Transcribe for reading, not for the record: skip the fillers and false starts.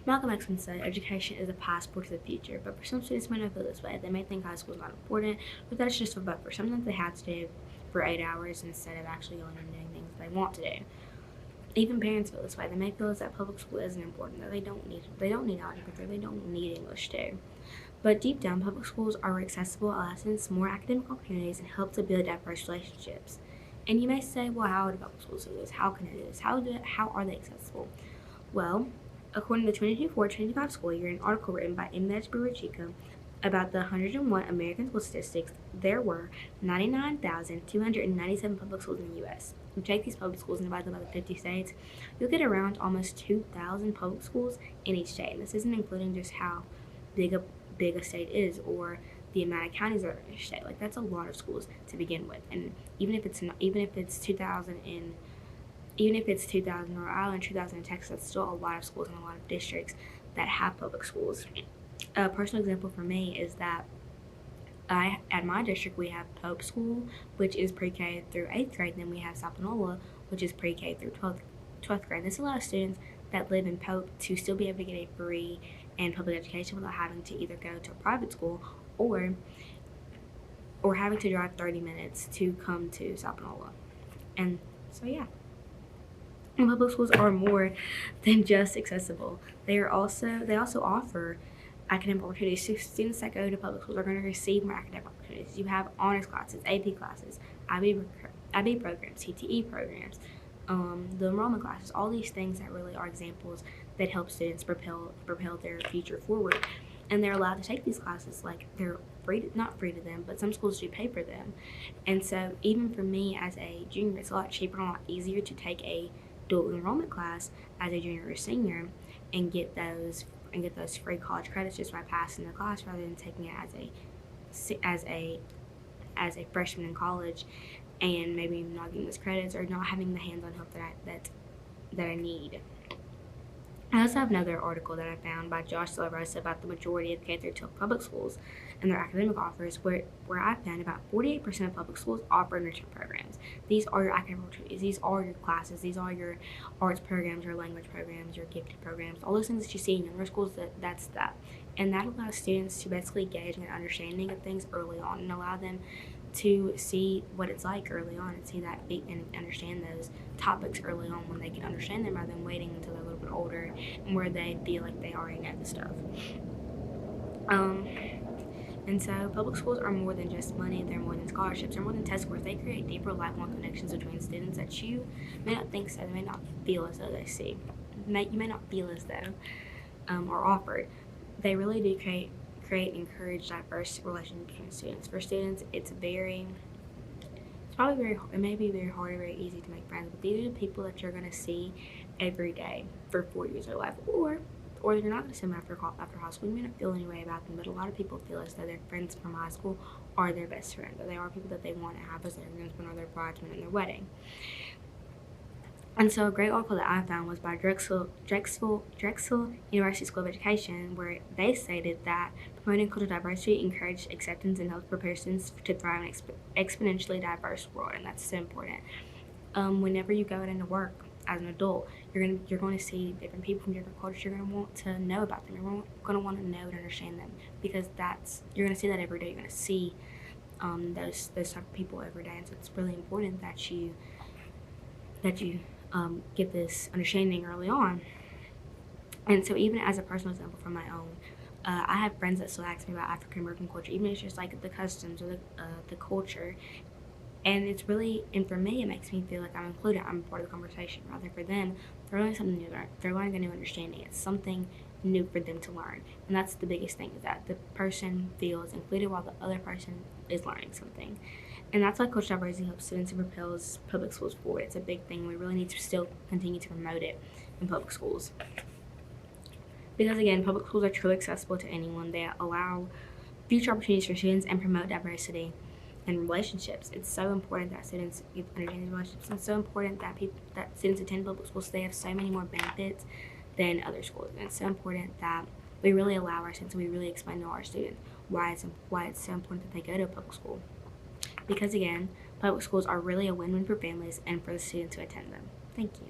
Malcolm X once said, education is a passport to the future, but for some students might not feel this way. They may think high school is not important, but that's just a buffer, something that they have to do for 8 hours instead of actually going and doing things they want to do. Even parents feel this way. They may feel as that public school isn't important, that they don't need algebra, they don't need English too. But deep down, public schools are accessible, allow students more academic opportunities, and help to build diverse relationships. And you may say, well, how do public schools do this? How can it do this? How are they accessible? Well, according to the 2024-2025 school year, an article written by MSBA about the 101 American school statistics, there were 99,297 public schools in the U.S. If you take these public schools and divide them by the 50 states, you'll get around almost 2,000 public schools in each state. And this isn't including just how big a state is or the amount of counties that are in each state. Like, that's a lot of schools to begin with. And even if it's 2,000 in Rhode Island, 2,000 in Texas, that's still a lot of schools and a lot of districts that have public schools. A personal example for me is that at my district, we have Pope School, which is pre-K through 8th grade, and then we have Panola, which is pre-K through 12th grade. This allows students that live in Pope to still be able to get a free and public education without having to either go to a private school or having to drive 30 minutes to come to Panola. And so, yeah. And public schools are more than just accessible. They also offer academic opportunities. So students that go to public schools are going to receive more academic opportunities. You have honors classes, AP classes, IB programs, CTE programs, the enrollment classes, all these things that really are examples that help students propel their future forward. And they're allowed to take these classes, like they're not free to them, but some schools do pay for them. And so even for me as a junior, it's a lot cheaper and a lot easier to take a dual enrollment class as a junior or senior and get those free college credits just by passing the class, rather than taking it as a freshman in college and maybe not getting those credits or not having the hands-on help that I need. I also have another article that I found by Josh Robertson about the majority of K-12 public schools and their academic offers, where I found about 48% of public schools offer enrichment programs. These are your academic opportunities. These are your classes. These are your arts programs, your language programs, your gifted programs, all those things that you see in younger schools. That's that. And that allows students to basically gauge an understanding of things early on and allow them to see what it's like early on and see that and understand those topics early on when they can understand them, rather than waiting until they're a little bit older and where they feel like they already know the stuff. And so public schools are more than just money. They're more than scholarships. They're more than test scores. They create deeper lifelong connections between students that you may not think so. They may not feel as though they see. You may not feel as though are offered. They really do create and encourage diverse relationships between students. For students, it may be very hard or very easy to make friends, but these are the people that you're going to see every day for 4 years of their life, or you're not going to see them after high school. You may not feel any way about them, but a lot of people feel as though their friends from high school are their best friends, or they are people that they want to have as their groomsmen or their bridesmen in their wedding. And so a great article that I found was by Drexel University School of Education, where they stated that promoting cultural diversity encourages acceptance and helps prepare students to thrive in an exponentially diverse world, and that's so important. Whenever you go into work as an adult, you're going to see different people from different cultures. You're going to want to know about them. You're going to want to know and understand them, because you're going to see that every day. You're going to see those type of people every day, and so it's really important that you get this understanding early on. And so even as a personal example from my own, I have friends that still ask me about African American culture, even if it's just like the customs or the culture. And it's really, and for me, it makes me feel like I'm included. I'm part of the conversation. Rather, for them, they're learning something new. They're learning a new understanding. It's something new for them to learn. And that's the biggest thing, is that the person feels included while the other person is learning something. And that's why cultural diversity helps students and propels public schools forward. It's a big thing. We really need to still continue to promote it in public schools. Because again, public schools are truly accessible to anyone. They allow future opportunities for students and promote diversity and relationships. It's so important that students understand these relationships. It's so important that students attend public schools, so they have so many more benefits than other schools. And it's so important that we really allow our students, and we really explain to our students why it's so important that they go to a public school. Because again, public schools are really a win-win for families and for the students who attend them. Thank you.